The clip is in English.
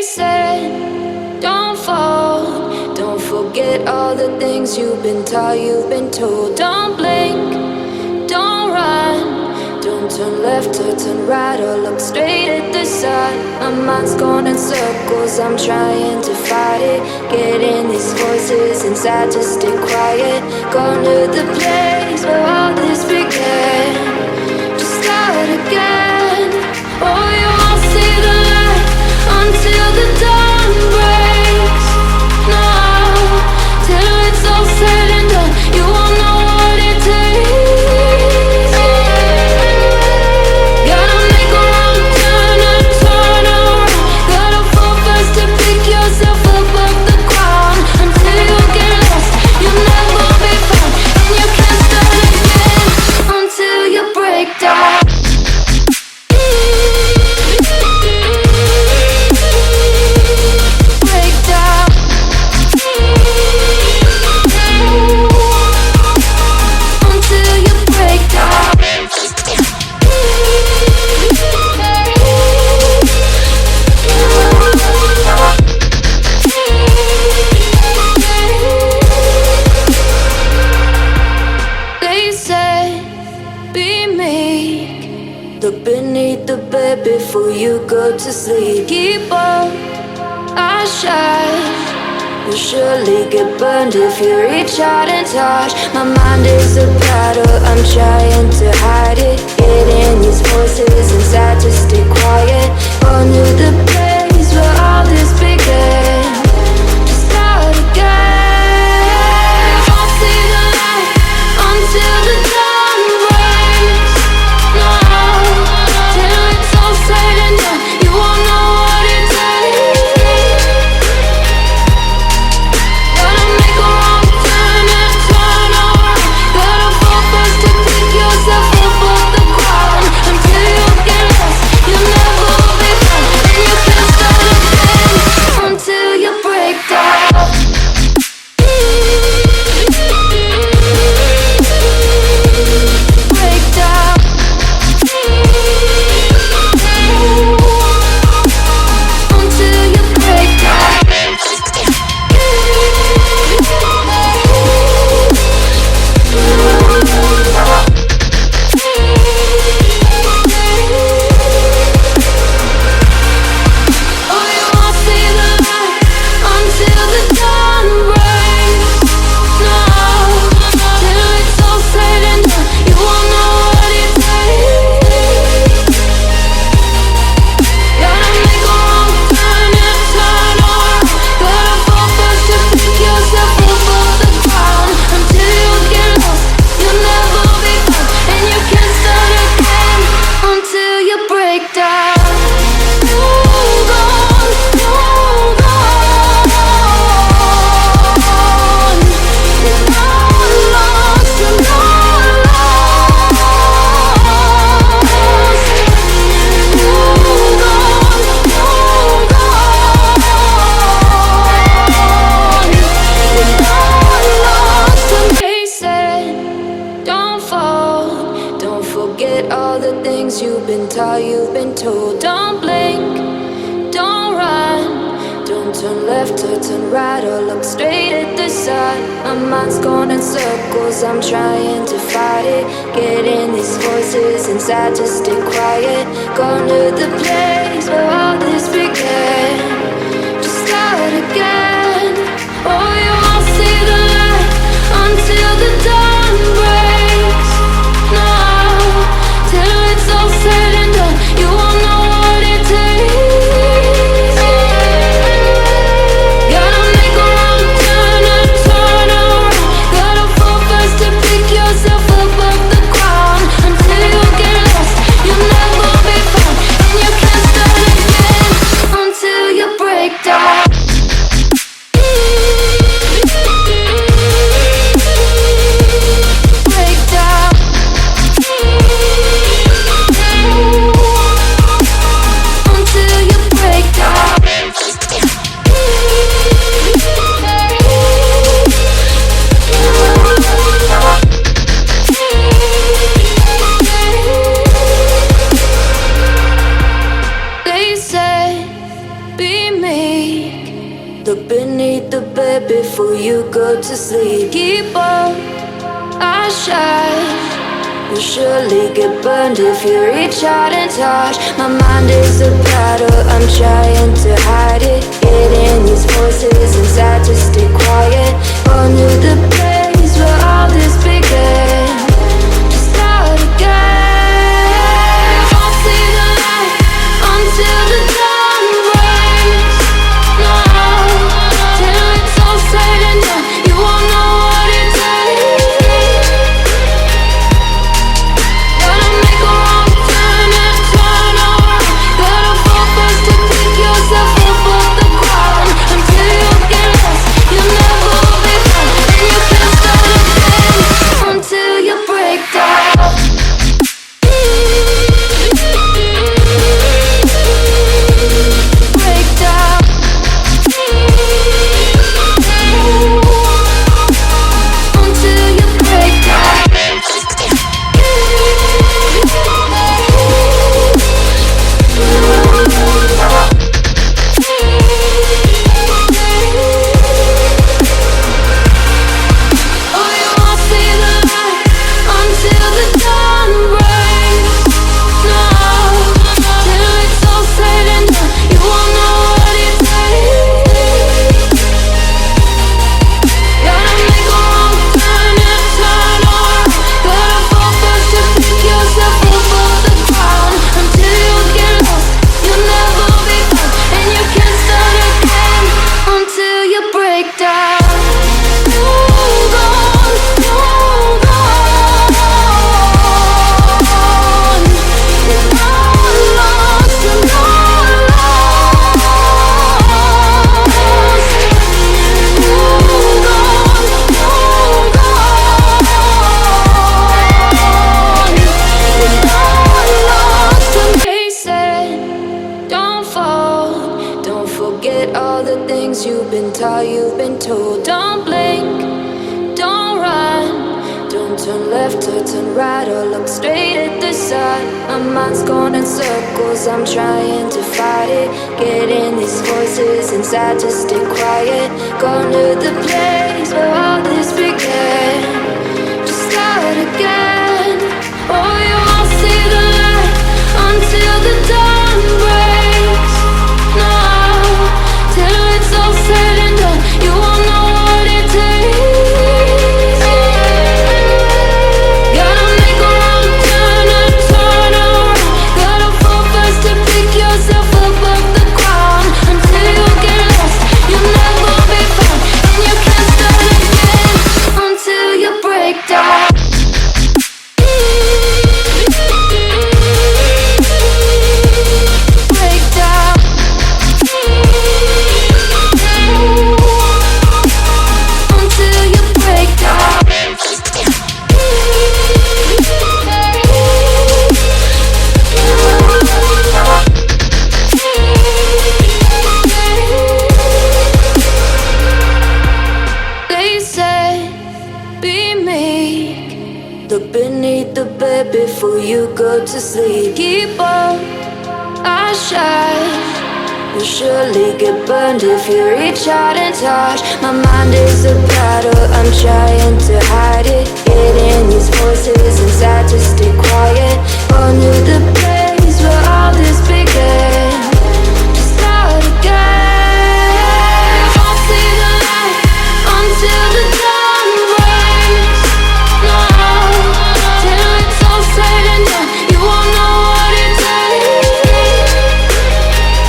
said, don't fall. Don't forget all the things you've been taught, you've been told. Don't blink, don't run. Don't turn left or turn right or look straight at the sun. My mind's going in circles, I'm trying to fight it. Getting these voices inside to stay quiet. Gone to the place where all this began. Just start again. Oh, you won't see the light until the dawn breaks. No, till it's all said and done, you won't know what it takes. Gotta make a wrong turn and turn around. Gotta fall fast to pick yourself up off the ground. Until you get lost, you'll never be found. And you can't start again until you break down. Before you go to sleep, keep on, I shine. You'll surely get burned if you reach out and touch. My mind is a battle, I'm trying to hide it. Getting these voices inside to stay quiet. On to the place where all this began. Just start again. You won't see the light until the dawn breaks. No, till it's all said and done, you won't know what it takes. Gotta make a wrong turn and turn around. Gotta fall fast to pick yourself up off the ground. Until you get lost, you'll never be found. And you can't start again until you break down. Break down. Until you break down. Oh, you won't see the light until the dawn breaks. No, till it's all said and done, you won't know what it takes. Gotta make a wrong turn and turn around. Gotta fall fast to pick yourself up off the ground. Until you get lost, you'll never be found. And you can't start again until you break down. Hold on, hold on. You're not lost, you're not lost. Hold on, hold on. You're not lost. They said, don't fall. Don't forget all the things you've been taught, you've been told. Don't blink, don't run. Don't turn left or turn right or look straight at the sun. My mind's going in circles, I'm trying to fight it. Getting these voices inside to stay quiet. Gone to the place where all this began. Just start again. Oh, you won't see the light until the dawn breaks. No, till it's all said and done, you won't know what it takes. Gotta make a wrong turn and turn around. Gotta fall fast to pick yourself up off the ground. Until you get lost, you'll never be found. And you can't start again until you meek. Look beneath the bed before you go to sleep. Keep on, I shine. You'll surely get burned if you reach out and touch. My mind is a battle, I'm trying to hide it. Getting these voices inside to stay quiet. Gone to the place where all this began. To start again. Won't see the light until the dawn breaks. No, till it's all said and done, you won't know what it takes. Gotta make a wrong turn and turn around. Gotta fall first to pick yourself up off the ground. Until you get lost, you'll never be found. And you can't start again until you break down. Break down. Until you break down. Oh, you won't see the light until the dawn breaks. No, till it's all said and done, you won't know what it takes. Gotta make a wrong turn and turn around. Gotta fall first to pick yourself up off the ground. Until you get lost, you'll never be found. And you can't start again until you break down. Hold on, hold on. You're not lost, you're not lost. Hold on, hold on. You're not lost. They said, don't fall. Don't forget all the things you've been taught, you've been told. Don't blink, don't run. Don't turn left or turn right or look straight at the sun. My mind's going in circles, I'm trying to fight it. Getting these voices inside to stay quiet. Gone to the place where all this began. Just start again. Oh, you won't see the light until the dawn breaks. No, till it's all said and done, you won't know what it takes. Gotta make a wrong turn and turn around. Gotta fall first to pick yourself up off the ground. Until you get lost, you'll never be found. And you can't start again until you break down. Break down. Until you break down. They said, be meek. Look beneath the bed before you go to sleep. Keep on, I shine. You'll surely get burned if you reach out and touch. My mind is a battle, I'm trying to hide it. Getting these voices inside to stay quiet. Gone to the place where all this began.